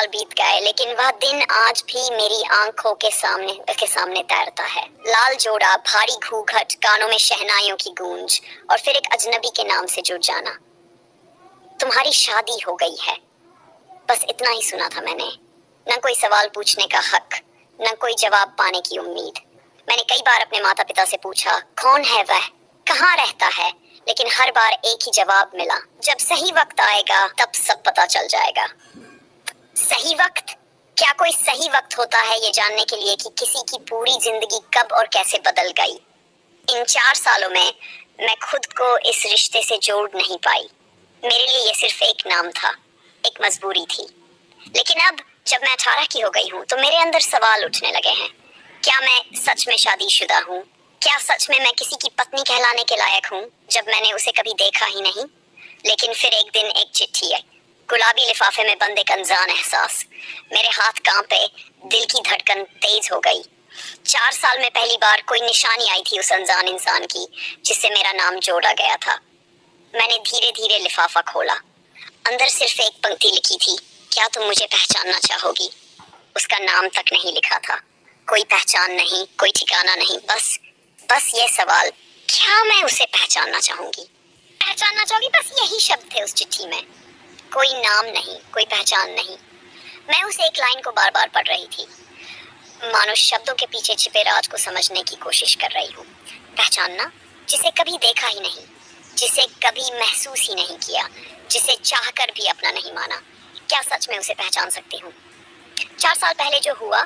साल बीत गए, लेकिन वह दिन आज भी मेरी आंखों के सामने तैरता है। लाल जोड़ा, भारी घूंघट, कानों में शहनाइयों की गूंज, और फिर एक अजनबी के नाम से जुड़ जाना। तुम्हारी शादी हो गई है, बस इतना ही सुना था मैंने। न कोई सवाल पूछने का हक, न कोई जवाब पाने की उम्मीद। मैंने कई बार अपने माता पिता से पूछा, कौन है वह, कहाँ रहता है, लेकिन हर बार एक ही जवाब मिला, जब सही वक्त आएगा तब सब पता चल जाएगा। सही वक्त? क्या कोई सही वक्त होता है ये जानने के लिए कि किसी की पूरी जिंदगी कब और कैसे बदल गई? इन 4 सालों में मैं खुद को इस रिश्ते से जोड़ नहीं पाई। मेरे लिए ये सिर्फ एक नाम था, एक मजबूरी थी। लेकिन अब जब मैं 18 की हो गई हूँ तो मेरे अंदर सवाल उठने लगे हैं। क्या मैं सच में शादीशुदा हूँ? क्या सच में मैं किसी की पत्नी कहलाने के लायक हूँ, जब मैंने उसे कभी देखा ही नहीं? लेकिन फिर एक दिन एक चिट्ठी आई, गुलाबी लिफाफे में बंद एक अनजान एहसास। मेरे हाथ कांपे, दिल की धड़कन तेज हो गई। 4 साल में पहली बार कोई निशानी आई थी उस अनजान इंसान की, जिससे मेरा नाम जोड़ा गया था। मैंने धीरे धीरे लिफाफा खोला। अंदर सिर्फ एक पंक्ति लिखी थी, क्या तुम मुझे पहचानना चाहोगी? उसका नाम तक नहीं लिखा था। कोई पहचान नहीं, कोई ठिकाना नहीं, बस ये सवाल, क्या मैं उसे पहचानना चाहूंगी? पहचानना चाहोगी, बस यही शब्द थे उस चिट्ठी में। कोई नाम नहीं, कोई पहचान नहीं। मैं उस एक लाइन को बार बार पढ़ रही थी, मानो शब्दों के पीछे छिपे राज को समझने की कोशिश कर रही हूँ। पहचानना, जिसे कभी देखा ही नहीं, जिसे कभी महसूस ही नहीं किया, जिसे चाहकर भी अपना नहीं माना। क्या सच में उसे पहचान सकती हूँ? 4 साल पहले जो हुआ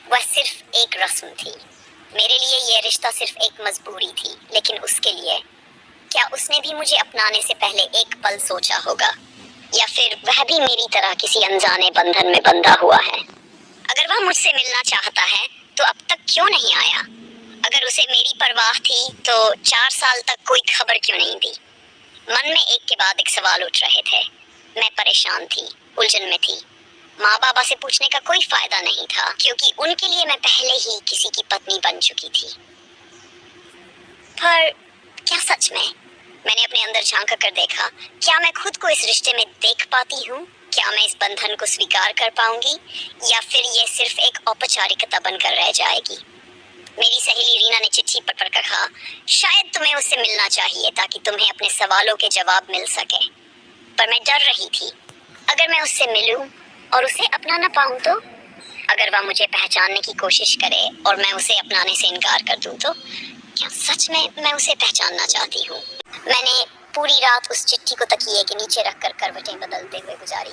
वह सिर्फ एक रस्म थी। मेरे लिए ये रिश्ता सिर्फ एक मजबूरी थी, लेकिन उसके लिए क्या उसने भी मुझे अपनाने से पहले एक पल सोचा होगा? या फिर वह भी मेरी तरह किसी अनजाने बंधन में बंधा हुआ है? अगर वह मुझसे मिलना चाहता है तो अब तक क्यों नहीं आया? अगर उसे मेरी परवाह थी तो 4 साल तक कोई खबर क्यों नहीं दी? मन में एक के बाद एक सवाल उठ रहे थे। मैं परेशान थी, उलझन में थी। माँ बाबा से पूछने का कोई फायदा नहीं था, क्योंकि उनके लिए मैं पहले ही किसी की पत्नी बन चुकी थी। पर क्या सच में? मैंने अपने अंदर झांक कर देखा, क्या मैं खुद को इस रिश्ते में देख पाती हूँ? क्या मैं इस बंधन को स्वीकार कर पाऊंगी, या फिर ये सिर्फ एक औपचारिकता बनकर रह जाएगी? मेरी सहेली रीना ने चिट्ठी पढ़ कर कहा, शायद तुम्हें उससे मिलना चाहिए ताकि तुम्हें अपने सवालों के जवाब मिल सके। पर मैं डर रही थी, अगर मैं उससे मिलूं और उसे अपना ना पाऊं तो? अगर वह मुझे पहचानने की कोशिश करे और मैं उसे अपनाने से इनकार कर दूं तो? क्या सच में मैं उसे पहचानना चाहती हूँ? मैंने पूरी रात उस चिट्ठी को तकिए के नीचे रखकर करवटें बदलते हुए गुजारी।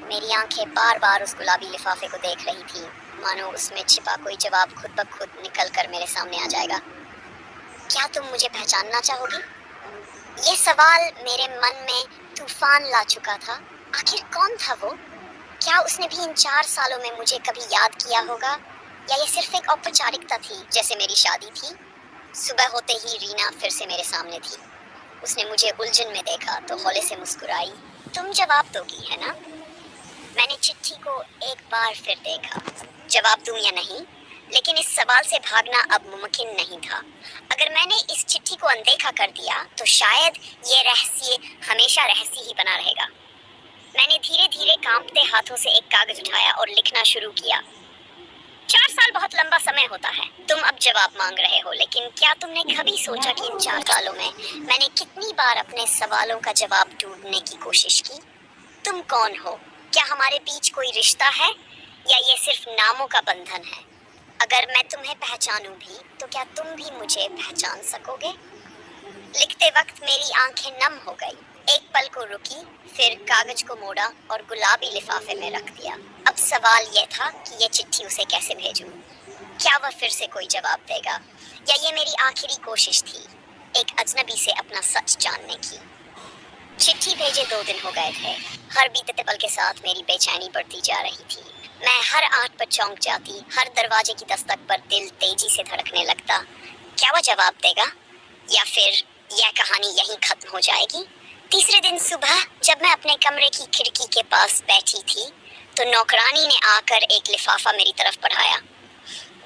मेरी आंखें बार बार उस गुलाबी लिफाफे को देख रही थी, मानो उसमें छिपा कोई जवाब खुद ब खुद निकल कर मेरे सामने आ जाएगा। क्या तुम मुझे पहचानना चाहोगी? ये सवाल मेरे मन में तूफान ला चुका था। आखिर कौन था वो? क्या उसने भी इन 4 सालों में मुझे कभी याद किया होगा, या ये सिर्फ एक औपचारिकता थी, जैसे मेरी शादी थी? सुबह होते ही रीना फिर से मेरे सामने थी। उसने मुझे उलझन में देखा तो हौले से मुस्कुराई, तुम जवाब दोगी, है ना? मैंने चिट्ठी को एक बार फिर देखा। जवाब दूं या नहीं, लेकिन इस सवाल से भागना अब मुमकिन नहीं था। अगर मैंने इस चिट्ठी को अनदेखा कर दिया तो शायद ये रहस्य हमेशा रहस्य ही बना रहेगा। मैंने धीरे धीरे कांपते हाथों से एक कागज उठाया और लिखना शुरू किया। 4 साल बहुत लंबा समय होता है। तुम अब जवाब मांग रहे हो, लेकिन क्या तुमने कभी सोचा कि इन 4 सालों में मैंने कितनी बार अपने सवालों का जवाब ढूंढने की कोशिश की? तुम कौन हो? क्या हमारे बीच कोई रिश्ता है, या ये सिर्फ नामों का बंधन है? अगर मैं तुम्हें पहचानूं भी तो क्या तुम भी मुझे पहचान सकोगे? लिखते वक्त मेरी आंखें नम हो गई। एक पल को रुकी, फिर कागज को मोड़ा और गुलाबी लिफाफे में रख दिया। अब सवाल यह था कि ये चिट्ठी उसे कैसे भेजूं? क्या वह फिर से कोई जवाब देगा, या ये मेरी आखिरी कोशिश थी एक अजनबी से अपना सच जानने की? चिट्ठी भेजे 2 दिन हो गए थे। हर बीतते पल के साथ मेरी बेचैनी बढ़ती जा रही थी। मैं हर आंख पर चौंक जाती, हर दरवाजे की दस्तक पर दिल तेजी से धड़कने लगता। क्या वह जवाब देगा, या फिर यह कहानी यहीं खत्म हो जाएगी? तीसरे दिन सुबह जब मैं अपने कमरे की खिड़की के पास बैठी थी तो नौकरानी ने आकर एक लिफाफा मेरी तरफ बढ़ाया।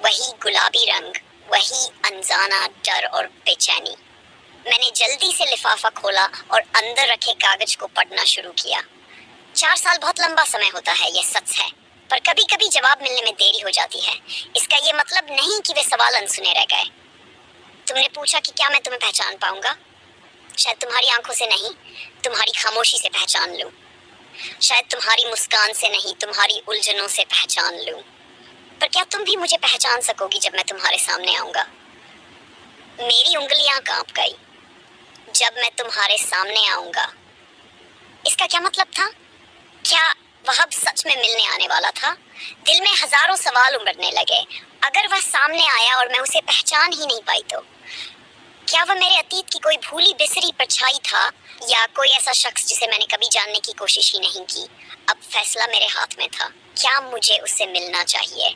वही गुलाबी रंग, वही अनजाना डर और बेचैनी। मैंने जल्दी से लिफाफा खोला और अंदर रखे कागज को पढ़ना शुरू किया। 4 साल बहुत लंबा समय होता है, ये सच है, पर कभी कभी जवाब मिलने में देरी हो जाती है। इसका ये मतलब नहीं कि वे सवाल अनसुने रह गए। तुमने पूछा कि क्या मैं तुम्हें पहचान पाऊंगा। शायद तुम्हारी आंखों से नहीं, तुम्हारी खामोशी से पहचान लूं। शायद तुम्हारी मुस्कान से नहीं, तुम्हारी उलझनों से पहचान लूं। पर क्या तुम भी मुझे पहचान सकोगी जब मैं तुम्हारे सामने आऊंगा? मेरी उंगलियां कांप गई। जब मैं तुम्हारे सामने आऊंगा, इसका क्या मतलब था? क्या वह अब सच में मिलने आने वाला था? दिल में हजारों सवाल उमड़ने लगे। अगर वह सामने आया और मैं उसे पहचान ही नहीं पाई तो क्या वह मेरे अतीत की कोई भूली बिसरी परछाई था, या कोई ऐसा शख्स जिसे मैंने कभी जानने की कोशिश ही नहीं की? अब फैसला मेरे हाथ में था। क्या मुझे उससे मिलना चाहिए?